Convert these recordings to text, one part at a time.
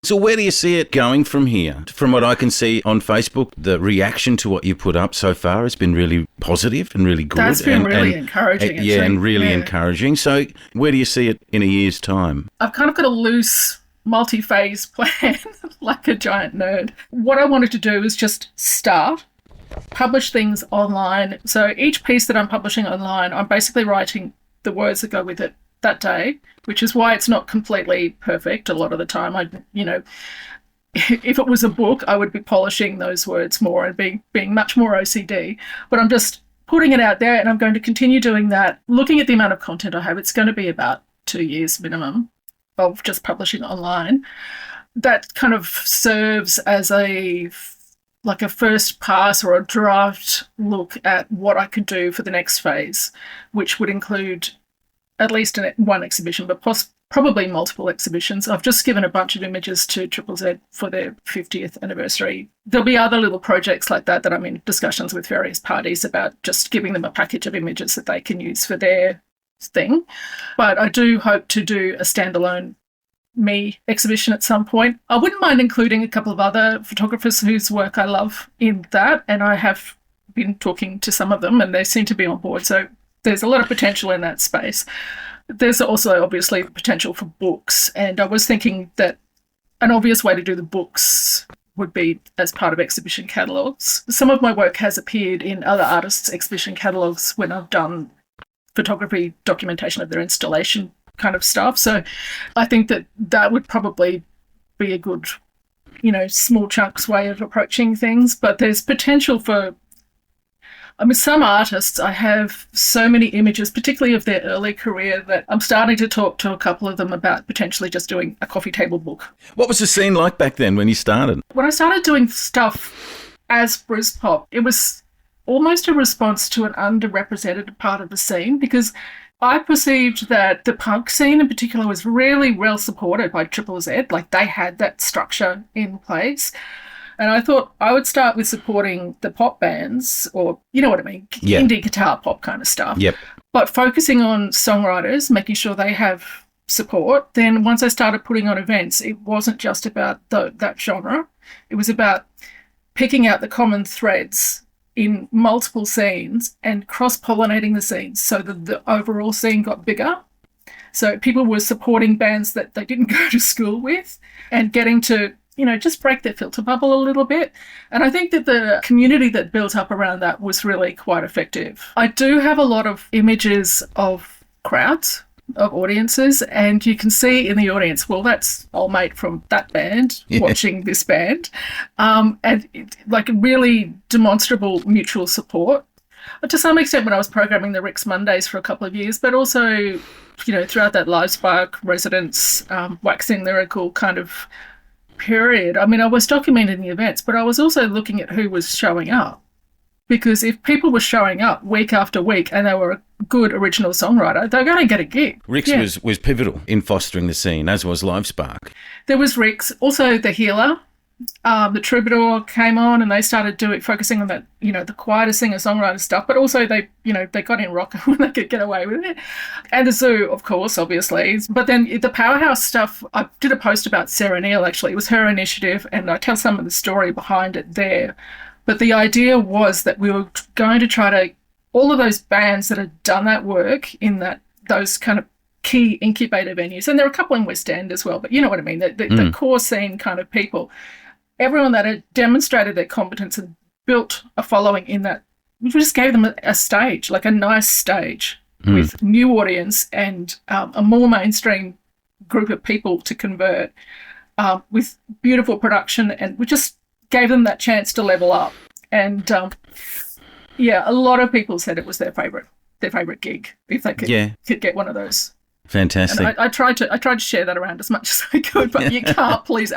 So where do you see it going from here? From what I can see on Facebook, the reaction to what you put up so far has been really positive and really good. That's been really encouraging. Yeah, and really encouraging. So where do you see it in a year's time? I've kind of got a loose multi-phase plan, like a giant nerd. What I wanted to do is just start, publish things online. So each piece that I'm publishing online, I'm basically writing the words that go with it that day, which is why it's not completely perfect a lot of the time. If it was a book, I would be polishing those words more and being much more OCD. But I'm just putting it out there, and I'm going to continue doing that. Looking at the amount of content I have, it's going to be about 2 years minimum of just publishing online. That kind of serves as a first pass or a draft look at what I could do for the next phase, which would include at least one exhibition, but probably multiple exhibitions. I've just given a bunch of images to Triple Z for their 50th anniversary. There'll be other little projects like that I'm in discussions with various parties about, just giving them a package of images that they can use for their thing. But I do hope to do a standalone me exhibition at some point. I wouldn't mind including a couple of other photographers whose work I love in that, and I have been talking to some of them and they seem to be on board. So there's a lot of potential in that space. There's also obviously potential for books, and I was thinking that an obvious way to do the books would be as part of exhibition catalogues. Some of my work has appeared in other artists' exhibition catalogues when I've done photography documentation of their installation kind of stuff. So I think that would probably be a good, small chunks way of approaching things. But there's potential for, some artists, I have so many images, particularly of their early career, that I'm starting to talk to a couple of them about potentially just doing a coffee table book. What was the scene like back then when you started? When I started doing stuff as Brisbane, it was almost a response to an underrepresented part of the scene, because I perceived that the punk scene in particular was really well supported by Triple Z. Like, they had that structure in place. And I thought I would start with supporting the pop bands, or, you know what I mean, indie guitar pop kind of stuff. Yep. But focusing on songwriters, making sure they have support. Then once I started putting on events, it wasn't just about that genre. It was about picking out the common threads in multiple scenes and cross-pollinating the scenes so that the overall scene got bigger. So people were supporting bands that they didn't go to school with and getting to, just break their filter bubble a little bit. And I think that the community that built up around that was really quite effective. I do have a lot of images of crowds, of audiences, and you can see in the audience, well, that's old mate from that band watching this band, and really demonstrable mutual support. To some extent, when I was programming the Rick's Mondays for a couple of years, but also, throughout that Live Spark residence, waxing lyrical kind of period. I was documenting the events, but I was also looking at who was showing up. Because if people were showing up week after week and they were a good original songwriter, they're going to get a gig. Rick's was pivotal in fostering the scene, as was Live Spark. There was Rick's, also The Healer. The Troubadour came on and they started focusing on that, the quieter singer-songwriter stuff, but also they got in rock when they could get away with it. And the Zoo, of course, obviously. But then the Powerhouse stuff, I did a post about Sarah Neal, actually. It was her initiative, and I tell some of the story behind it there. But the idea was that we were going to try to, all of those bands that had done that work in those kind of key incubator venues, and there are a couple in West End as well, but you know what I mean, the core scene kind of people, everyone that had demonstrated their competence and built a following in that, we just gave them a stage, like a nice stage with new audience and a more mainstream group of people to convert with beautiful production, and we just gave them that chance to level up. And a lot of people said it was their favourite gig if they could get one of those. Fantastic. And I tried to share that around as much as I could, but you can't please.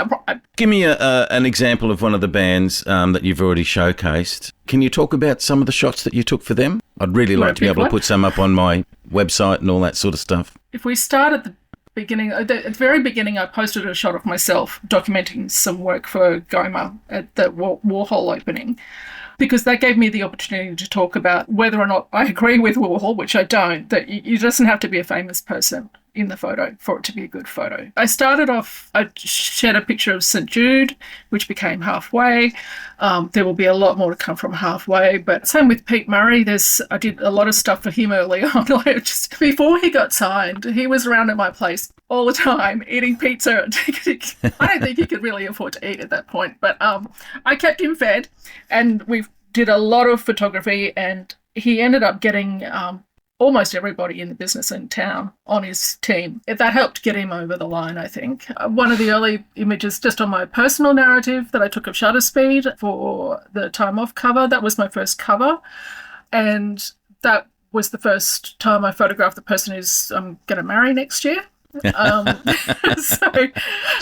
Give me an example of one of the bands that you've already showcased. Can you talk about some of the shots that you took for them? I'd really like to be able to put some up on my website and all that sort of stuff. If we start at the beginning, at the very beginning, I posted a shot of myself documenting some work for Goma at the Warhol opening, because that gave me the opportunity to talk about whether or not I agree with Warhol, which I don't, that you doesn't have to be a famous person in the photo for it to be a good photo. I started off, I shared a picture of St. Jude, which became Halfway. There will be a lot more to come from Halfway, but same with Pete Murray. I did a lot of stuff for him early on. Like just before he got signed, he was around at my place all the time eating pizza. I don't think he could really afford to eat at that point, but I kept him fed, and we did a lot of photography, and he ended up getting almost everybody in the business in town on his team. That helped get him over the line, I think. One of the early images just on my personal narrative that I took of Shutter Speed for the Time Off cover, that was my first cover. And that was the first time I photographed the person who's going to marry next year. So it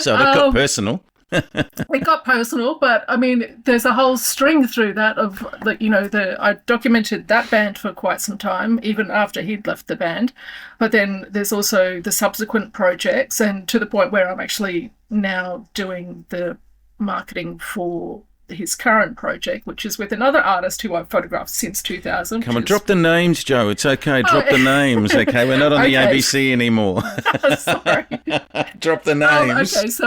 got personal. It got personal, but I mean, there's a whole string through that of I documented that band for quite some time, even after he'd left the band. But then there's also the subsequent projects, and to the point where I'm actually now doing the marketing for his current project, which is with another artist who I've photographed since 2000. Come on, drop the names, Joe. It's okay. Drop the names. Okay, we're not on the ABC anymore. Sorry. Drop the names.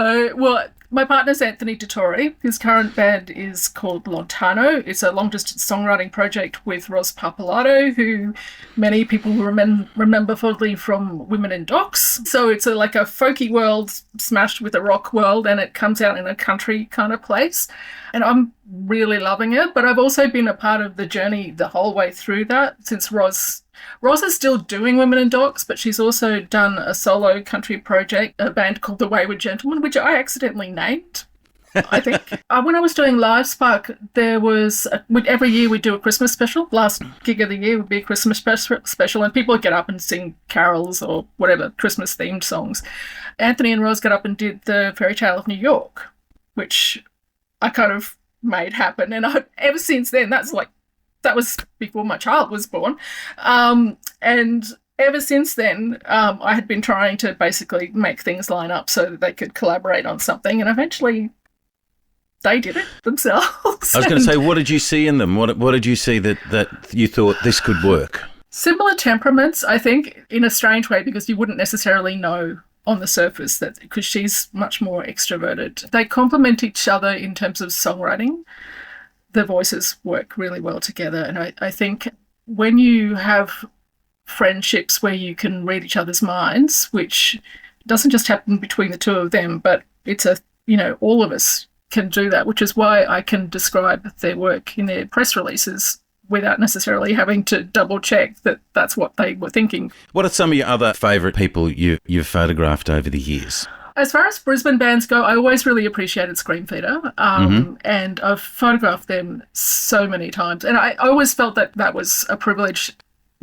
My partner's Anthony Dettori. His current band is called Lontano. It's a long-distance songwriting project with Ros Papalato, who many people remember fondly from Women in Docks. So it's like a folky world smashed with a rock world, and it comes out in a country kind of place. And I'm really loving it, but I've also been a part of the journey the whole way through that, since Ros is still doing Women in Docks, but she's also done a solo country project, a band called The Wayward Gentleman, which I accidentally named, I think. When I was doing Live Spark, there was, every year we'd do a Christmas special. Last gig of the year would be a Christmas special, and people would get up and sing carols or whatever, Christmas-themed songs. Anthony and Ros got up and did the Fairy Tale of New York, which I kind of made happen. And ever since then, that was before my child was born. And ever since then, I had been trying to basically make things line up so that they could collaborate on something. And eventually they did it themselves. I was going to say, what did you see in them? What did you see that you thought this could work? Similar temperaments, I think, in a strange way, because you wouldn't necessarily know on the surface that, because she's much more extroverted. They complement each other in terms of songwriting. The voices work really well together. And I think when you have friendships where you can read each other's minds, which doesn't just happen between the two of them, but it's all of us can do that, which is why I can describe their work in their press releases without necessarily having to double check that that's what they were thinking. What are some of your other favourite people you've photographed over the years? As far as Brisbane bands go, I always really appreciated Screamfeeder, and I've photographed them so many times. And I always felt that was a privilege,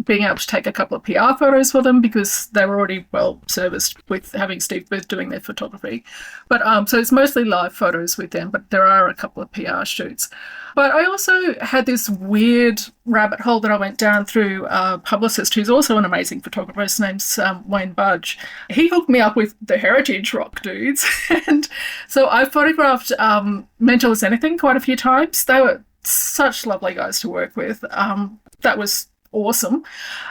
being able to take a couple of PR photos for them, because they were already well serviced with having Steve Booth doing their photography. But so it's mostly live photos with them, but there are a couple of PR shoots. But I also had this weird rabbit hole that I went down through a publicist who's also an amazing photographer. His name's Wayne Budge. He hooked me up with the heritage rock dudes. And so I photographed Mental as Anything quite a few times. They were such lovely guys to work with. That was awesome.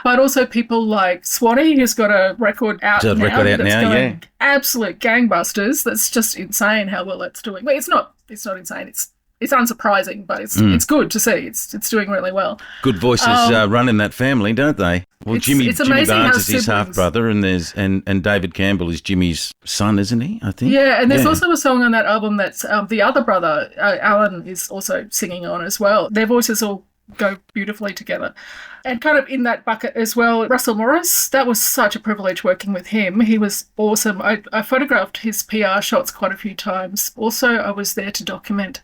But also people like Swanee, who's got a record out now. Absolute gangbusters. That's just insane how well it's doing. Well, it's not insane. It's unsurprising, but it's good to see. It's doing really well. Good voices run in that family, don't they? Well, Jimmy Barnes is his half brother, and David Campbell is Jimmy's son, isn't he? I think. Yeah, and there's also a song on that album that's the other brother, Alan, is also singing on as well. Their voices all go beautifully together. And kind of in that bucket as well, Russell Morris, that was such a privilege working with him. He was awesome. I photographed his PR shots quite a few times. Also, I was there to document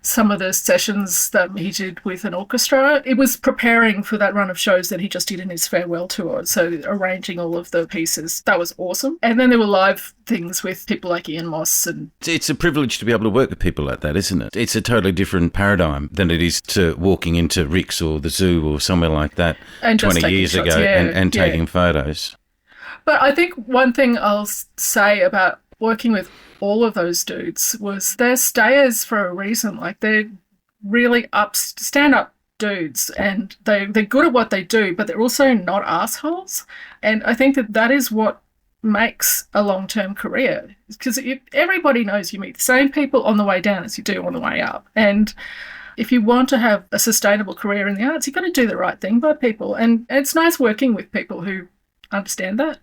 some of the sessions that he did with an orchestra. It was preparing for that run of shows that he just did in his farewell tour, so arranging all of the pieces. That was awesome. And then there were live things with people like Ian Moss. And it's a privilege to be able to work with people like that, isn't it? It's a totally different paradigm than it is to walking into Rick's or the zoo or somewhere like that 20 years ago and taking photos. But I think one thing I'll say about working with all of those dudes was they're stayers for a reason. Like, they're really stand-up dudes, and they're good at what they do, but they're also not assholes. And I think that is what makes a long-term career, because everybody knows you meet the same people on the way down as you do on the way up. And if you want to have a sustainable career in the arts, you've got to do the right thing by people. And it's nice working with people who understand that.